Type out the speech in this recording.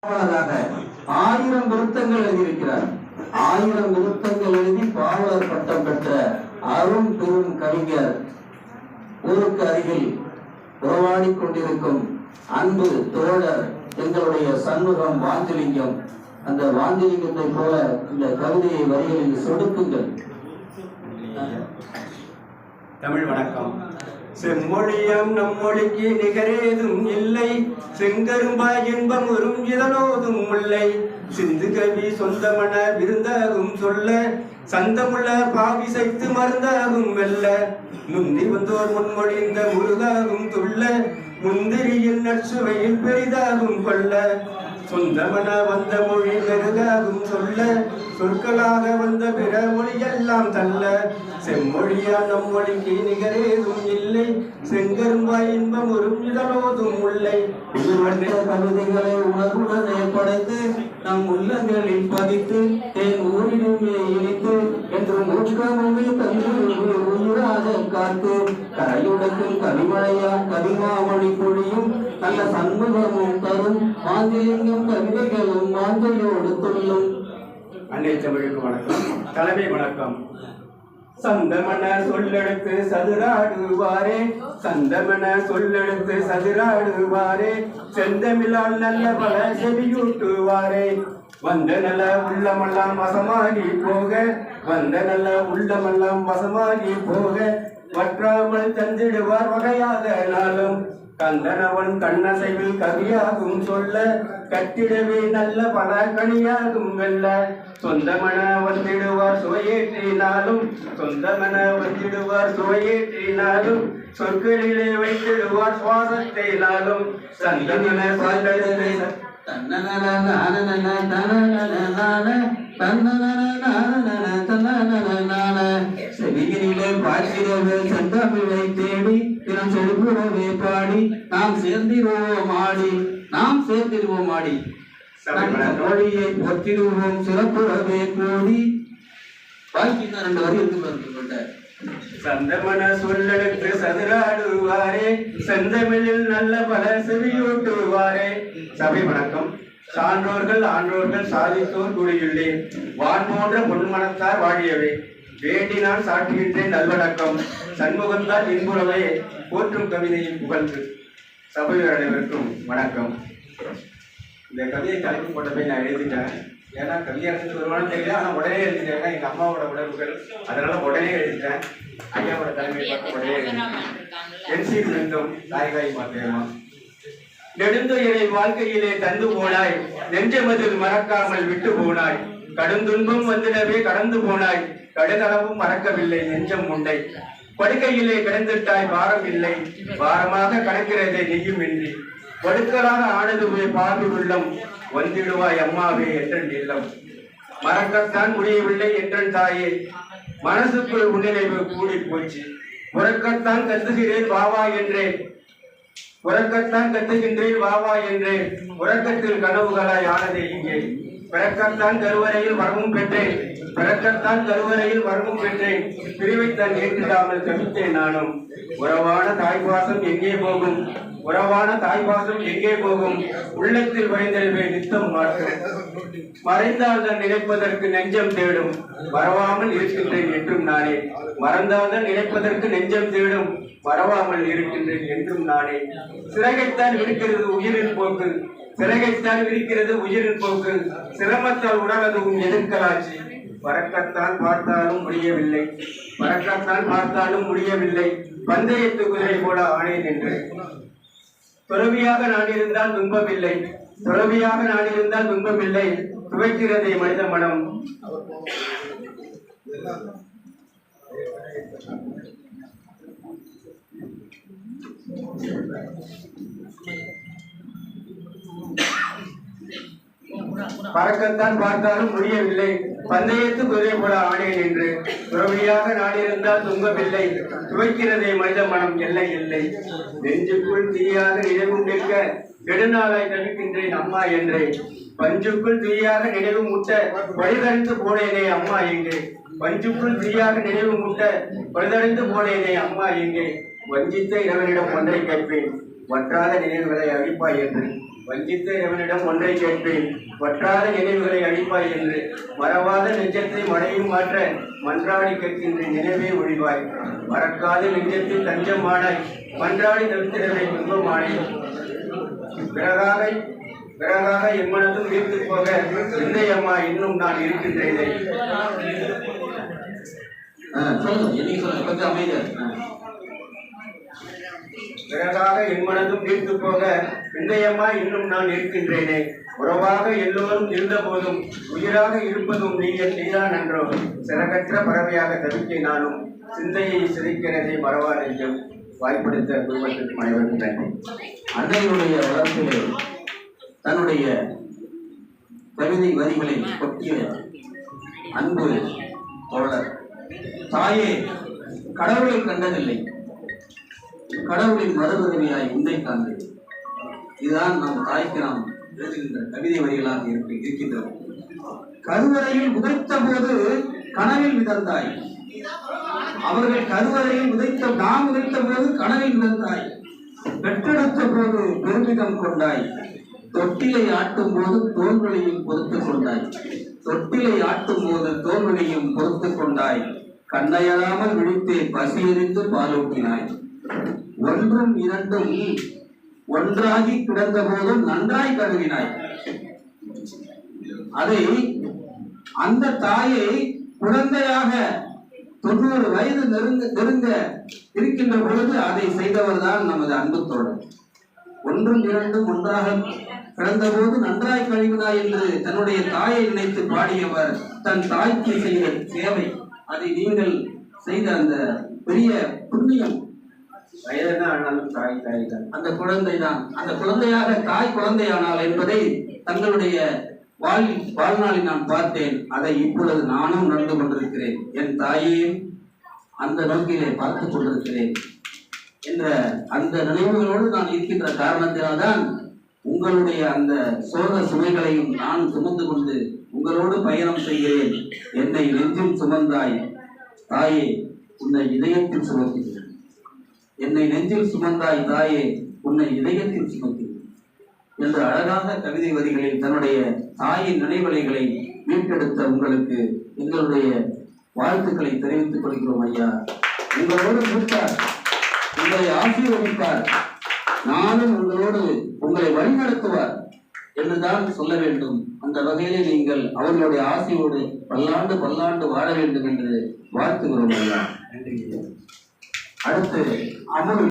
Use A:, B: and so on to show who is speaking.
A: 1000 விருத்தங்கள் எழுதியிருக்கிறார். 1000 விருத்தங்கள் எழுதி பாவலர் பட்டம் பெற்ற அரும் பெரும் கவிஞர் ஊருக்கு அருகில் உறவாடிக் கொண்டிருக்கும் அன்பு தோழர் எங்களுடைய சண்முகம் வாஞ்சலிங்கம். அந்த வாஞ்சலிங்கத்தை போல இந்த கவிதையை வரிகளில் சொடுக்குங்கள்.
B: தமிழ் வணக்கம். செம்மொழியம் நம்மொழிக்கு நிகரேதும் இல்லை, செங்கரும்பாய் இன்பம் ஒரும் இதழோதும் முல்லை, சிந்து கவி சொந்தமன விருந்தாகும் சொல்ல, சந்தமுள்ள பாவி சைத்து மருந்தாகும் வெல்ல, முந்தி வந்தோர் முன்மொழிந்த முருகாகும் துள்ள, முந்திரியில் நற்சுவையில் பெரிதாகும் கொள்ள, சொந்தமன வந்த மொழி பெருகாகும் சொல்ல, சொற்களாக வந்த பிற மொழியெல்லாம் தள்ள, செம்மொழியா நம்மொழிக்கு நிகரேதும் இல்லை, செங்கரும்பாய் இன்பம் ஒரு இதழோதும் முல்லை.
A: கவிதைகளை உணர்வுடனே படைத்து நம் உள்ளங்களில் பதித்து என் ஊரிலுமே இணைத்து என்று மூச்சுமே தந்து உயிராக காத்து கரையுடைக்கும் கவிமழையா கவிமாமொழி பொழியும் நல்ல சண்முகமும் தரும் வாஞ்சலிங்கம் கவிதைகளும் வாஞ்சையோடு துள்ளும்.
B: அன்னை தமிழுக்கு வணக்கம். தலைமை வணக்கம். சந்தமன சொல்லெடுத்து சதுராடுவாரே, சந்தமன சொல்லெடுத்து சதுராடுவாரே, செந்தமிழால் நல்ல பல செவியூட்டுவாரே, வந்த நல்ல உள்ளமெல்லாம் வசமாகி போக, வந்த நல்ல உள்ளமெல்லாம் வசமாகி போக, வற்றாமல் தந்திடுவார் வகையாக நாளும், கந்தனவன் கண்ணசைவில் கவியாகும் சொல்ல, கட்டிடவே நல்ல பல கனியாகும் வெல்ல, சொந்தமன வந்திடுவார் சுவையேற்றினாலும், சொந்தமன வந்திடுவார் சுவையேற்றினாலும், சொற்களிலே வைத்திடுவார் சுவாசத்தை நாளும், சந்தமன பாண்டே
A: செவியிலே பாட்டிடவே செந்தமிழை தேடி தினம் செழுப்புறவே பாடி நாம் சேர்ந்திருவோம் ஆடி, நாம் சேர்ந்திருவோம் ஆடி, மொழியை பொத்திடுவோம் சிறப்புறவே கூடி. பாக்கி 2 வரி இருக்கு.
B: சந்தமன சொல்லெடுத்து சதுராடுவாரே, செந்தமிழில் நல்ல பல செவியூட்டுவாரே. சபை வணக்கம். சான்றோர்கள் ஆன்றோர்கள் சாதித்தோர் கூடியுள்ளேன், வான் போன்ற பொன்மனத்தார் வாழியவே, வேண்டினால் சாட்டுகின்றேன் நல்வணக்கம், சண்முகந்தால் இன்புறவே போற்றும் கவிதையின் புகழ்ந்து. சபையோர் அனைவருக்கும் வணக்கம். இந்த கவிதை தலைப்பு போட்டப்பை நான் எழுதிட்டேன். ஏன்னா கவியரசு வருமானம் தெரியல, ஆனால் உடனே எழுதிட்டேன். எங்கள் அம்மாவோட உணர்வுகள், அதனால உடனே எழுதிட்டேன். ஐயாவோட தலைமை பார்த்து உடனே எழுதிட்டேன். என்சி விழுந்தோம் தாய்காய் மாத்திரமா. நெடுந்துயரை வாழ்க்கையிலே தந்து போனாய், நெஞ்சமதில் மறக்காமல் விட்டு போனாய், கடுந்துன்பம் வந்திடவே கடந்து போனாய், கடுகளவும் மறக்கவில்லை நெஞ்சம் உண்டை, படுக்கையிலே கிடந்துட்டாய் பாரம் இல்லை, பாரமாக கணக்கிறதை நெய்யும் இன்றி, படுக்கலாக ஆனதுவே பார்வை உள்ளம், வந்திடுவாய் அம்மாவே என்றன் இல்லம், மறக்கத்தான் முடியவில்லை என்றன் தாயே, மனசுக்குள் உன்னினைவு கூடி போச்சு, உறக்கத்தான் கத்துகிறேன் வாவா என்றேன், உறக்கத்தான் கத்துகின்றேன் வாவா என்றேன், உறக்கத்தில் கனவுகளாய் ஆனதே இங்கே, பிறக்கத்தான் கருவறையில் வரவும் பெற்றேன், பிறக்கத்தான் கருவறையில் வரவும் பெற்றேன், பிரிவைத்தான் ஏற்றிடாமல் தவித்தேன் நானும், உறவான தாய்பாசம் எங்கே போகும், உறவான தாய்பாசம் எங்கே போகும், உள்ளத்தில் வழிந்தெழுவே நித்தம் மாற்றும், மறைந்தால்தான் நினைப்பதற்கு நெஞ்சம் தேடும், வரவாமல் இருக்கின்றேன் என்றும் நானே, மறந்தால்தான் நினைப்பதற்கு நெஞ்சம் தேடும், வரவாமல் இருக்கின்றேன் என்றும் நானே, சிறகைத்தான் இருக்கிறது உயிரின் போக்கு, சிறகைத்தான் இருக்கிறது உயிரின் போக்கு, சிரமத்தால் உடலதுவும் எதிர்க்கலாச்சு, பறக்கத்தான் பார்த்தாலும் முடியவில்லை, பறக்கத்தான் பார்த்தாலும் முடியவில்லை, பந்தயத்து குதிரை போல ஆனேன் என்று, துறவியாக நான் இருந்தால் துன்பமில்லை, துறவியாக நான் இருந்தால் துன்பமில்லை, துவைக்கிறதே மனித மனம். பறக்கத்தான் பார்த்தாலும் முடியவில்லை, பந்தயத்து குதிரை போல ஆனேன் என்று, துறவியாக நாடிருந்தால் துன்பமில்லை, துவைக்கிறதே மனித மனம் எல்லை இல்லை, நெஞ்சுக்குள் தீயாக நினைவுண்டிருக்க நெடுநாளாய் தவிக்கின்றேன் அம்மா என்றே, பஞ்சுக்குள் தீயாக நினைவு முட்ட வழிதறித்து போனேனே அம்மா எங்கே, பஞ்சுக்குள் தீயாக நினைவு முட்ட வழிதறித்து போனேனே அம்மா எங்கே, வஞ்சித்த இரவனிடம் ஒன்றை கேட்பேன், வற்றாத நினைவுகளை அழிப்பாய் என்று. வஞ்சித்த எவனிடம் ஒன்றை கேட்பேன், வற்றாத நினைவுகளை அழிப்பாய் என்று. மறவாத நெஞ்சத்தை மழையும் மாற்ற மன்றாடி கேட்கின்ற நினைவே ஒழிவாய். மறக்காத நெஞ்சத்தில் தஞ்சமானாய், மன்றாடி தவித்திடவே துன்பமானே. பிறகாக எம்மனதும் வீர்த்து போக இல்லை அம்மா, இன்னும் நான் இருக்கின்றேனே.
A: கொஞ்சம் அமைதியா.
B: பிறகாக என் மனதும் வீர்த்து போக விந்தையம்மா, இன்னும் நான் இருக்கின்றேனே. உறவாக எல்லோரும் இருந்த போதும் உயிராக இருப்பதும் நீதான் என்றோ. சிறகற்ற பறவையாக தவிக்க நானும், சிந்தையை சிதைக்கிறதை மறவா நெஞ்சம். வாய்ப்படுத்த குடும்பத்திற்கு அனைவருக்கும் நன்றி.
A: அன்னையுடைய வளர்ப்பிலே தன்னுடைய கவிதை வரிகளை கொட்டிய அன்பு தோழர், தாயே கடவுளை கண்டதில்லை, கடவுளின் மறுபிறவியாய் உன்னை காண்பேன். இதுதான் நம் தாய்க்கு நாம் எழுதுகின்ற கவிதை வரிகளாக இருக்கின்றன. கருவறையில் உதைத்த போது கனவில் மிதந்தாய். அவர்கள் கருவறையில் நாம் உதைத்த போது கனவில் மிதந்தாய். பெற்றெடுத்த போது பெருமிதம் கொண்டாய். தொட்டிலை ஆட்டும் போது தோல்வழியும் பொறுத்து கொண்டாய். தொட்டிலை ஆட்டும் போது தோல்வழியும் பொறுத்து கொண்டாய். கண்ணையறாமல் விழித்தே பசியறிந்து பாலூட்டினாய். ஒன்றும் இரண்டும் ஒன்றாகி கிடந்த போதும் நன்றாய் கருவினாய். அதை அந்த தாயை குழந்தையாக 90 வயது நெருங்க இருக்கின்ற பொழுது அதை செய்தவர் தான் நமது அன்பு தோழர். ஒன்றும் இரண்டும் ஒன்றாக கிடந்த போது நன்றாய் கழுவினாய் என்று தன்னுடைய தாயை நினைத்து பாடியவர் தன் தாய்க்கு செய்த சேவை. அதை நீங்கள் செய்த அந்த பெரிய புண்ணியம்.
B: வயதானாலும் தாய் தான்.
A: அந்த குழந்தை தான், அந்த குழந்தையாக தாய் குழந்தையானால் என்பதை தங்களுடைய வாழ்நாளில் நான் பார்த்தேன். அதை இப்பொழுது நானும் நடந்து கொண்டிருக்கிறேன். என் தாயையும் அந்த நோக்கிலே பார்த்துக் கொண்டிருக்கிறேன் என்ற அந்த நினைவுகளோடு நான் இருக்கின்ற காரணத்தினால்தான் உங்களுடைய அந்த சோக சுமைகளையும் நான் சுமந்து கொண்டு உங்களோடு பயணம் செய்கிறேன். என்னை நெஞ்சில் சுமந்தாய் தாயே, உன்னை இதயத்தில் சுமக்கிறேன். என்னை நெஞ்சில் சுமந்தாய் தாயே, உன்னை இதயத்தில் சுமக்கிறேன் என்ற அழகாக கவிதை வரிகளில் தன்னுடைய தாயின் நினைவலைகளை மீட்டெடுத்த உங்களுக்கு எங்களுடைய வாழ்த்துக்களை தெரிவித்துக் கொள்கிறோம். ஐயா உங்களோடு இருப்பார், உங்களை ஆசீர்வதிப்பார், நானும் உங்களோடு உங்களை வழிநடத்துவார் என்றுதான் சொல்ல வேண்டும். அந்த வகையிலே நீங்கள் அவர்களுடைய ஆசையோடு பல்லாண்டு வாழ வேண்டும் என்று வாழ்த்துகிறோம் ஐயா. அடுத்து அமுல்